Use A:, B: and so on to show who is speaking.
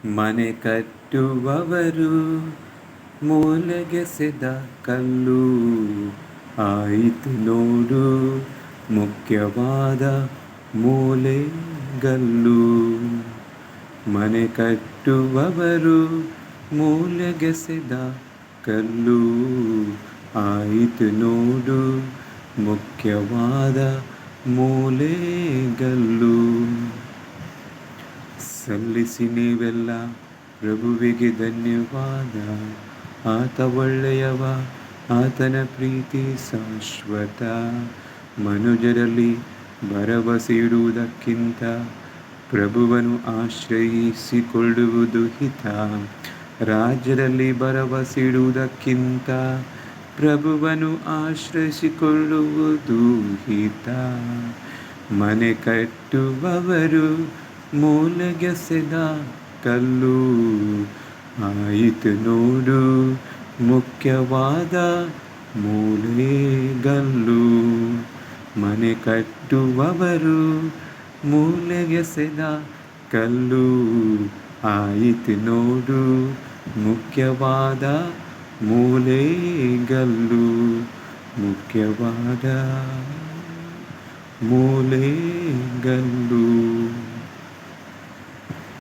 A: ಮನೆ ಕಟ್ಟುವವರು ಮೂಲೆಗೆಸೆದ ಕಲ್ಲು ಆಯಿತು ನೋಡು ಮುಖ್ಯವಾದ ಮೂಲೆಗಲ್ಲು. ಮನೆ ಕಟ್ಟುವವರು ಮೂಲೆಗೆಸೆದ ಕಲ್ಲು ಆಯಿತು ನೋಡು ಮುಖ್ಯವಾದ ಮೂಲೆಗಲ್ಲು. ಸಲ್ಲಿಸಿ ನೀವೆಲ್ಲ ಪ್ರಭುವಿಗೆ ಧನ್ಯವಾದ. ಆತ ಒಳ್ಳೆಯವ, ಆತನ ಪ್ರೀತಿ ಶಾಶ್ವತ. ಮನುಜರಲ್ಲಿ ಭರವಸೆ ಇಡುವುದಕ್ಕಿಂತ ಪ್ರಭುವನ್ನು ಆಶ್ರಯಿಸಿಕೊಳ್ಳುವುದು ಹಿತ. ರಾಜ್ಯದಲ್ಲಿ ಭರವಸೆ ಇಡುವುದಕ್ಕಿಂತ ಪ್ರಭುವನ್ನು ಆಶ್ರಯಿಸಿಕೊಳ್ಳುವುದು ಹಿತ. ಮನೆ ಕಟ್ಟುವವರು ಮೂಲೆಗೆಸೆದ ಕಲ್ಲು ಆಯಿತು ನೋಡು ಮುಖ್ಯವಾದ ಮೂಲೆಗಲ್ಲು. ಮನೆ ಕಟ್ಟುವವರು ಮೂಲೆಗೆಸೆದ ಕಲ್ಲು ಆಯಿತು ನೋಡು ಮುಖ್ಯವಾದ ಮೂಲೆಗಲ್ಲು. ಮುಖ್ಯವಾದ ಮೂಲೆಗಲ್ಲು.